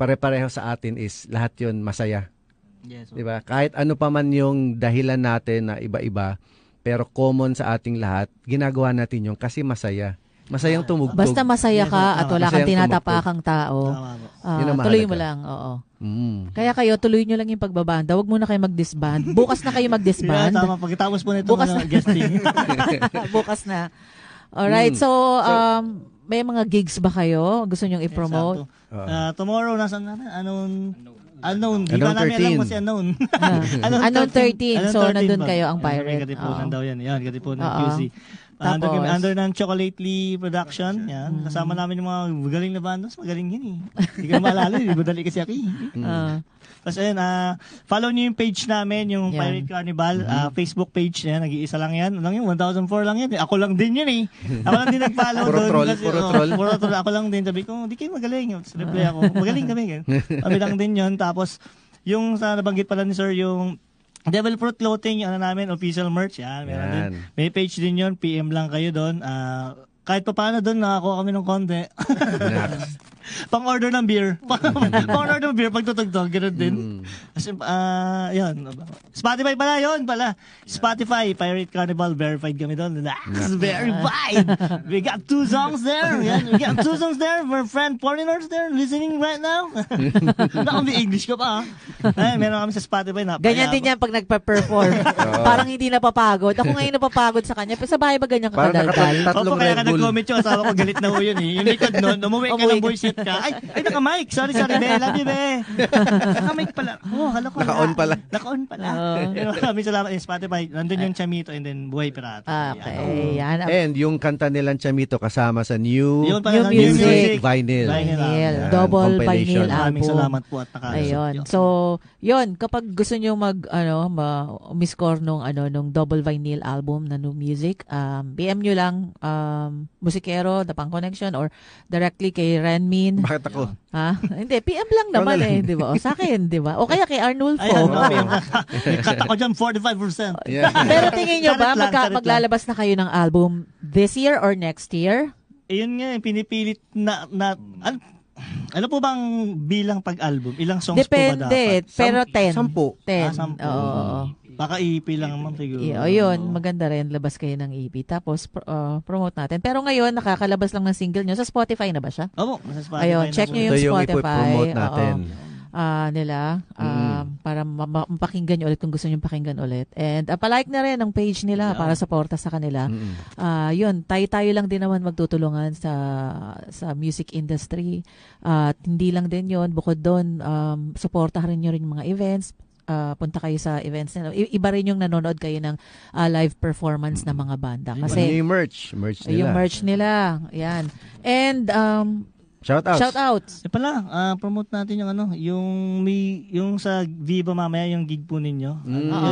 [SPEAKER 1] pare-pareho sa atin is lahat yun masaya. Diba? Kahit ano pa man yung dahilan natin na iba-iba, pero common sa ating lahat, ginagawa natin yung kasi masaya. Masayang tumugtog.
[SPEAKER 2] Basta masaya ka at wala kang tinatapakang tao. Tuloy mo lang, oo. Kaya kayo, tuloy nyo lang yung pagbabanda. Huwag muna kayo mag-disband. Bukas na kayo mag-disband.
[SPEAKER 3] Tama, pagkatapos po nito guesting.
[SPEAKER 2] Bukas na. Alright, so may mga gigs ba kayo? Gusto nyong i-promote?
[SPEAKER 3] Tomorrow, nasan na? Unknown. Di ba namin alam mo si Unknown?
[SPEAKER 2] Unknown 13. So, nandun kayo ang Pirate.
[SPEAKER 3] Katipunan daw yan. Yan, katipunan QC. Under ng Chocolately Production. Yan. Kasama namin yung mga magaling na bandos. Magaling yun eh. Hindi ko na maalala. Madali kasi ako eh. Tapos ayun, follow nyo yung page namin, yung Pirate Carnival. Facebook page yan. Nag-iisa lang yan. Lang yun, 1,004 lang yan. Ako lang din yun eh. Ako lang din nag-follow doon. Puro troll. Ako lang din. Sabi ko, di kayo magaling. Tapos reply ako, magaling kami. Kami lang din yun. Tapos, yung sa nabanggit pala ni Sir, yung Devil Fruit Clothing, yung namin, official merch. Yan, meron din. May page din yun. PM lang kayo doon. Kahit pa paano doon, nakakuha kami ng konti. Pang-order ng beer. Pang-order ng beer, pagtutugtog, ganoon din. Kasi, yun. Spotify pala, yun pala. Spotify, Pirate Carnival, verified kami doon. Verified! We got 2 songs there. Yan. We got 2 songs there for friend foreigners there listening right now. Naku, may English ka pa, Ay, meron kami sa Spotify na.
[SPEAKER 2] Ganyan din yan pag nagpa-perform. Parang hindi napapagod. Ako ngayon napapagod sa kanya. Pero sa bahay ba ganyan ka kadaldal?
[SPEAKER 3] Opo, kaya ka nag-comment yung asawa ko, galit na ho yun eh. Yung likod nun, umuwi ka ng voice ka. Ay, naka-mic. Sorry, be. Love you, be. Naka-mic pala. Hala ko.
[SPEAKER 1] Naka-on pala.
[SPEAKER 3] Naka-on pala. Maraming salamat. Spotify, nandun yung Chamito and then Buhay Pirata.
[SPEAKER 2] Okay. Yan.
[SPEAKER 1] And yung kanta nilang Chamito kasama sa New
[SPEAKER 2] Music
[SPEAKER 1] Vinyl.
[SPEAKER 2] Double vinyl album.
[SPEAKER 3] Maraming salamat po at nakalusot.
[SPEAKER 2] Ayun. So, yun. Kapag gusto nyo umiscore nung double vinyl album na New Music, PM nyo lang Musikero, The Pang Connection, or directly kay Renmin.
[SPEAKER 1] Bakit ako?
[SPEAKER 2] Ha? Hindi, PM lang naman di ba? O sa akin, di ba? O kaya kay Arnulfo.
[SPEAKER 3] Cut ako dyan, 45%.
[SPEAKER 2] Pero tingin nyo ba, maglalabas na kayo ng album this year or next year?
[SPEAKER 3] Yun nga, pinipilit na ano po bang bilang pag-album? Ilang songs po ba dapat?
[SPEAKER 2] Depende, pero 10.
[SPEAKER 1] 10.
[SPEAKER 2] 10. Oo.
[SPEAKER 3] Baka EP lang naman siguro.
[SPEAKER 2] Yun, maganda rin. Labas kayo ng EP. Tapos, promote natin. Pero ngayon, nakakalabas lang ng single nyo. Sa Spotify na ba siya?
[SPEAKER 3] Oo, sa Spotify.
[SPEAKER 2] Ayun, check nyo yung Spotify.
[SPEAKER 1] Ipo-promote natin.
[SPEAKER 2] Nila para mapakinggan nyo ulit kung gusto nyo pakinggan ulit. And palike na rin ang page nila para suporta sa kanila. Yun, tayo lang din naman magtutulungan sa music industry. Hindi lang din yun. Bukod doon, suportahan nyo rin yung mga events. Punta kayo sa events nila. Iba rin yung nanonood kayo ng live performance ng mga banda. Kasi
[SPEAKER 1] yung merch nila.
[SPEAKER 2] Yung merch nila. Yan. And Shoutouts.
[SPEAKER 3] Pala, promote natin yung sa Viva mamaya yung gig po ninyo.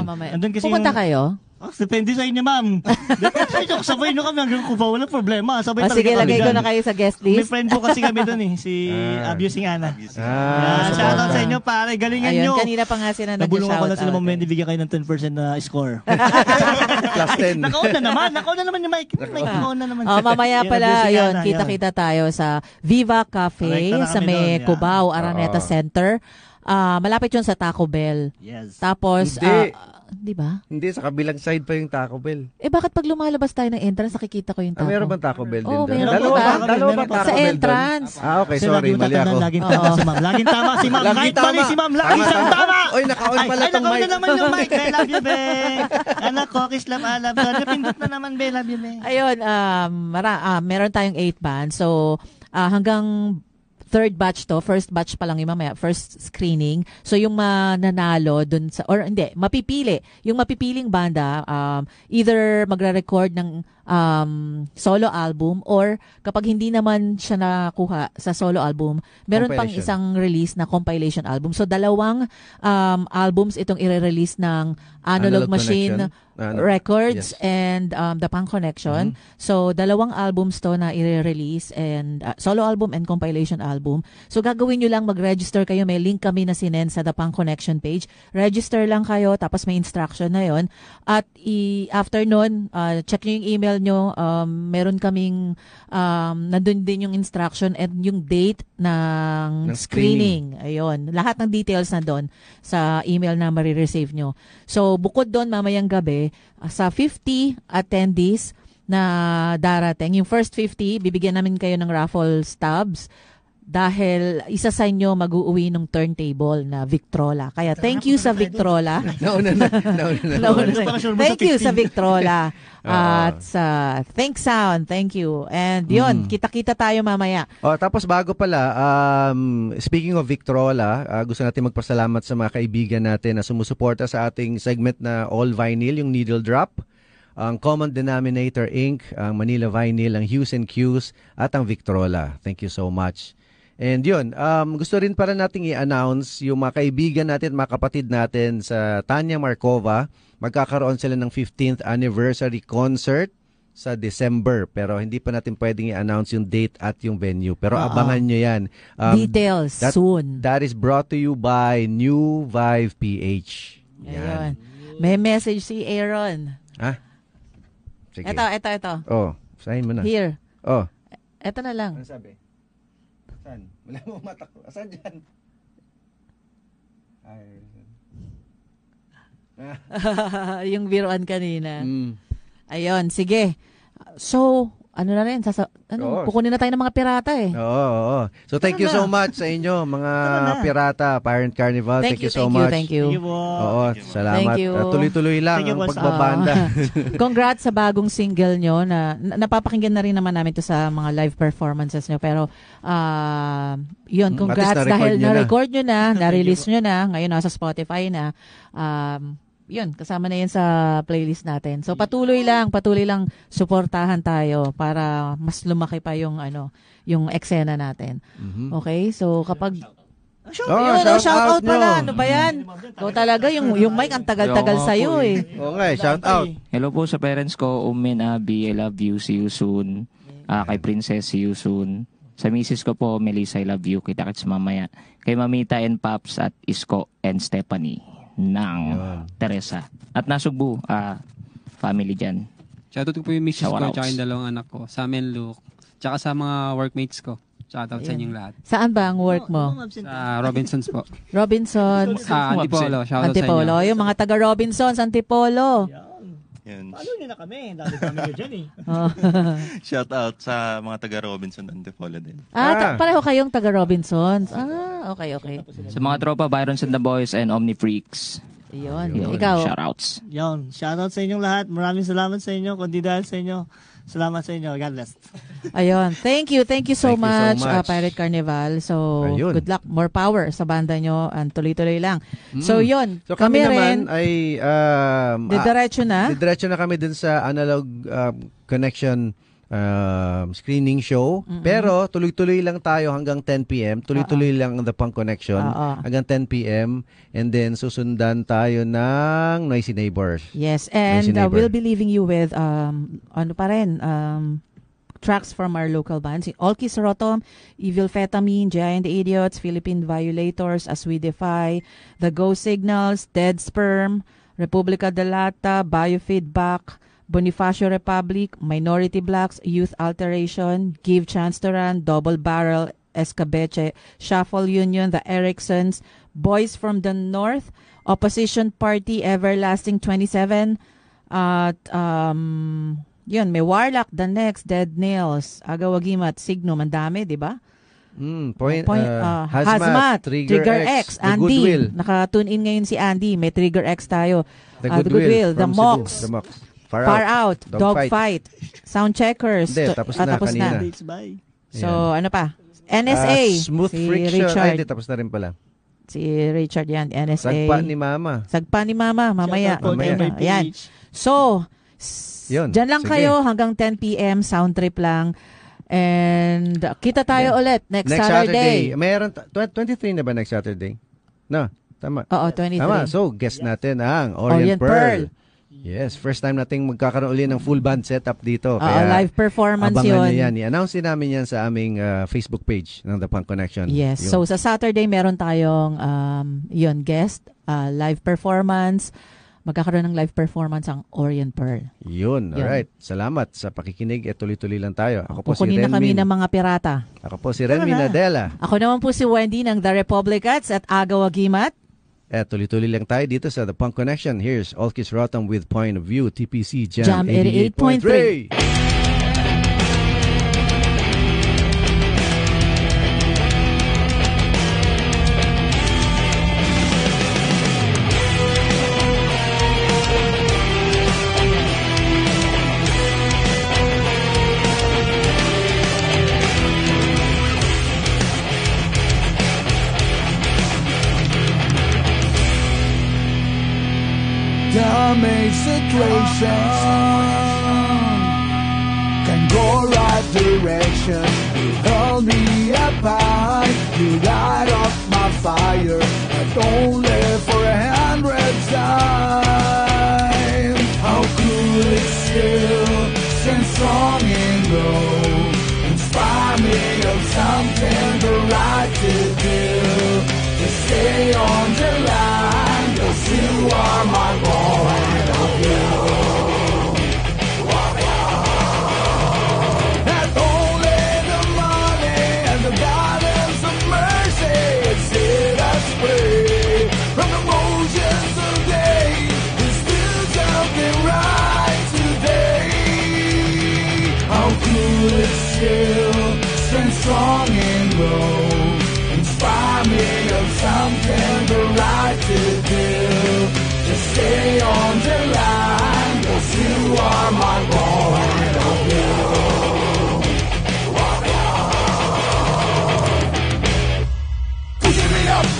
[SPEAKER 2] Mamaya. Pupunta kayo?
[SPEAKER 3] Depende sa inyo, ma'am. Depende sa inyo. Sabay nyo kami hanggang kupa. Walang problema. Sabay
[SPEAKER 2] sige, lagay ko na kayo sa guest list.
[SPEAKER 3] May friend po kasi kami doon si Abusing Ana. Shoutout sa inyo, pare. Galingan nyo.
[SPEAKER 2] Kanina pa nga sila nag-shoutout.
[SPEAKER 3] Nabulungan ko na sila mamaya. Bigyan kayo ng 10% na score.
[SPEAKER 1] Plus 10.
[SPEAKER 3] Nakaon na naman yung mic. Nakaon na naman.
[SPEAKER 2] Mamaya pala, yun, kita-kita tayo sa Viva Cafe sa may Cubao, Araneta Center. Malapit yun sa Taco Bell.
[SPEAKER 3] Yes.
[SPEAKER 2] Tapos, di ba?
[SPEAKER 1] Hindi, sa kabilang side pa yung Taco Bell.
[SPEAKER 2] Bakit pag lumalabas tayo ng entrance, nakikita ko yung Taco?
[SPEAKER 1] Meron bang Taco Bell din doon?
[SPEAKER 2] Meron.
[SPEAKER 1] Dalawa bang Taco
[SPEAKER 2] sa
[SPEAKER 1] Bell
[SPEAKER 2] entrance.
[SPEAKER 1] Okay, sorry, mali ako.
[SPEAKER 3] Laging tama si ma'am. Laging tama si ma'am. Kahit mali si ma'am, laging tama.
[SPEAKER 1] Oy, naka-on pala tong mic.
[SPEAKER 3] Naka-on na naman yung mic. I love you, be. Anak ko, kiss love, I love you. Napindot na naman, be. Love you, be.
[SPEAKER 2] Ayun, meron tayong 8 bands. So, hanggang third batch to, first batch pa lang yung mamaya, first screening. So yung mananalo dun sa, or hindi, yung mapipiling banda, either magre-record ng solo album or kapag hindi naman siya nakuha sa solo album, meron pang isang release na compilation album. So 2 albums itong i-release ng Analog Machine Records and The Pang Connection. So 2 albums to na i-release and solo album and compilation album. So gagawin nyo lang, mag-register kayo. May link kami na sinend sa The Pang Connection page. Register lang kayo tapos may instruction na yon. At after nun, check nyo yung email nyo, meron kaming nandun din yung instruction and yung date ng screening. Ayun. Lahat ng details na doon sa email na marireceive nyo. So, bukod doon, mamayang gabi, sa 50 attendees na darating, yung first 50, bibigyan namin kayo ng raffle stubs. dahil isa sa inyo mag-uuwi ng turntable na Victrola. Kaya thank you sa Victrola.
[SPEAKER 1] Nauna na.
[SPEAKER 2] Thank you sa Victrola. At sa Think Sound, thank you. And yun, kita-kita tayo mamaya.
[SPEAKER 1] Tapos bago pala, speaking of Victrola, gusto natin magpasalamat sa mga kaibigan natin na sumusuporta sa ating segment na All Vinyl, yung Needle Drop, ang Common Denominator Inc., ang Manila Vinyl, ang Hues and Cues, at ang Victrola. Thank you so much. And yun, gusto rin para nating i-announce yung mga kaibigan natin, mga kapatid natin sa Tanya Markova. Magkakaroon sila ng 15th anniversary concert sa December. Pero hindi pa natin pwedeng i-announce yung date at yung venue. Pero abangan nyo yan.
[SPEAKER 2] Details soon.
[SPEAKER 1] That is brought to you by New Vibe PH.
[SPEAKER 2] Yan. May message si Aaron.
[SPEAKER 1] Ha? Sige.
[SPEAKER 2] Ito.
[SPEAKER 1] Sahin mo na.
[SPEAKER 2] Here. Ito na lang.
[SPEAKER 1] Ano sabi? Saan? Wala mo mata ko. Asan dyan?
[SPEAKER 2] Yung biruan kanina. Ayun, sige. So, ano na rin, kukunin na tayo ng mga pirata eh.
[SPEAKER 1] Oo. So, thank you so much sa inyo, mga pirata, Pirate Carnival. Thank you so much.
[SPEAKER 2] Thank you.
[SPEAKER 1] Oo, salamat. Tuloy-tuloy lang ang pagbabanda.
[SPEAKER 2] Congrats sa bagong single nyo na napapakinggan na rin naman namin to sa mga live performances nyo. Pero, yun, congrats dahil na-record nyo na, na-release nyo na, ngayon nasa Spotify na. Yun, kasama na yan sa playlist natin. So patuloy lang suportahan tayo para mas lumaki pa yung yung eksena natin. Okay? So kapag shout out pala. Ano ba yan? Ikaw talaga yung mic ang tagal-tagal sa iyo eh.
[SPEAKER 1] Okay, shout out.
[SPEAKER 4] Hello po sa parents ko, Umin, Abby, I love you, see you soon. Kay Princess, see you soon. Sa misis ko po, Melissa, I love you. Kita-kits mamaya. Kay Mamita and Paps at Isko and Stephanie ng Teresa. At Nasugbu, family dyan.
[SPEAKER 5] Shoutout ko po yung misis ko at yung dalawang anak ko. Sa amin, Luke. Tsaka sa mga workmates ko. Shoutout sa inyong lahat.
[SPEAKER 2] Saan ba ang work mo?
[SPEAKER 5] Sa Robinsons po.
[SPEAKER 2] Robinsons.
[SPEAKER 5] Antipolo. Shoutout sa inyo.
[SPEAKER 2] Yung mga taga Robinsons, Antipolo.
[SPEAKER 3] Yan. Follow nyo na kami. Dami kami nyo dyan eh.
[SPEAKER 6] Shout out sa mga taga Robinson Antipolo din.
[SPEAKER 2] Pareho kayong taga Robinsons. Okay.
[SPEAKER 4] Sa mga tropa, Byron's and the Boys and Omni Freaks.
[SPEAKER 2] Yun. Ikaw.
[SPEAKER 4] Shoutouts.
[SPEAKER 3] Yun. Shoutout sa inyong lahat. Maraming salamat sa inyo. Kundi dahil sa inyo. Salamat sa inyo. God bless.
[SPEAKER 2] Ayun. Thank you so much, Pirate Carnival. So, good luck. More power sa banda nyo. Tuloy-tuloy lang. So, yun.
[SPEAKER 1] So, kami naman ay
[SPEAKER 2] didiretso na.
[SPEAKER 1] Didiretso na kami dun sa Analog Connection screening show. Pero, tuloy-tuloy lang tayo hanggang 10 p.m. Tuloy-tuloy lang ang The Punk Connection hanggang 10 p.m. And then, susundan tayo ng Noisy Neighbors.
[SPEAKER 2] Yes, and we'll be leaving you with tracks from our local bands. Olkis Rotom, Evil Fetamine, Giant Idiots, Philippine Violators, As We Defy, The Go Signals, Dead Sperm, Republica de Lata, Biofeedback, Bonifacio Republic, Minority Blacks, Youth Alteration, Give Chance to Run, Double Barrel, Escabeche, Shuffle Union, The Ericksons, Boys from the North, Opposition Party, Everlasting 27, at yun, may Warlock, The Next, Dead Nails, Agawagimat, Signum, ang dami, di ba? Hazmat, Trigger X, Andy. Naka-tune in ngayon si Andy. May Trigger X tayo.
[SPEAKER 1] The Goodwill,
[SPEAKER 2] The Mox, Far Out, Dogfight, Sound Checkers.
[SPEAKER 1] Tapos na kanina.
[SPEAKER 2] So, ano pa? NSA.
[SPEAKER 1] Smooth
[SPEAKER 2] si
[SPEAKER 1] Friction.
[SPEAKER 2] Richard.
[SPEAKER 1] Tapos na rin pala.
[SPEAKER 2] Si Richard yan, NSA.
[SPEAKER 1] Sagpa ni Mama.
[SPEAKER 2] Mamaya. Ayan. So, dyan lang kayo hanggang 10 p.m. Sound trip lang. And kita tayo ulit next Saturday.
[SPEAKER 1] Mayroon 23 na ba next Saturday? No, tama.
[SPEAKER 2] Oo, 23.
[SPEAKER 1] Tama. So, guest natin ang Orient Pearl. Yes, first time nating magkakaroon ulit ng full band setup dito. Kaya
[SPEAKER 2] live performance
[SPEAKER 1] abangan
[SPEAKER 2] yun.
[SPEAKER 1] Nyo yan. I-announce din namin yan sa aming Facebook page ng The Punk Connection.
[SPEAKER 2] Yes. Yun. So, sa Saturday, meron tayong guest, live performance. Magkakaroon ng live performance ang Orient Pearl.
[SPEAKER 1] Yun. Alright. Salamat sa pakikinig. Tuloy-tuloy lang tayo. Ako po
[SPEAKER 2] Kukunin
[SPEAKER 1] si Renmin.
[SPEAKER 2] na kami ng mga pirata.
[SPEAKER 1] Ako po si Renmin Nadella.
[SPEAKER 2] Ako naman po si Wendy ng The Republicats at Agawagimat.
[SPEAKER 1] Tuloy-tuloy lang tayo dito sa The Punk Connection. Here's Olkis Rotom with Point of View, TPC Jam 88.3.
[SPEAKER 7] from a situation can go right direction. You held me apart, you light up my fire, but only for 100 times. How could it still stand strong and grow? Inspire me of something the right to do. To stay on the line, 'cause you are my point of view. And only the money and the guidance of mercy set us free from the motions of day. There's still something right today. How could it still stand strong and grow? Inspire me of something the right to do. To stay on the line, 'cause you are my point of view.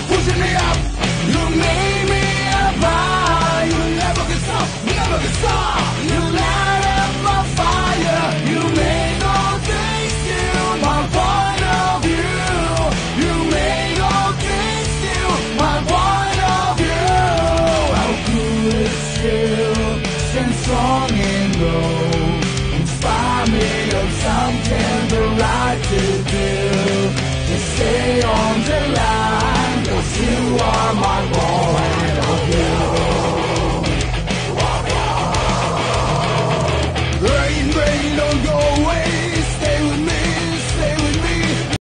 [SPEAKER 7] Pushing me up, you made me up high. You never can stop, never can stop. You light up my fire, you made all things new, my point of view. You made all things new, my point of view. How could it still stand strong and grow? Inspire me of something the right to do. To stay on the line, 'cause you are my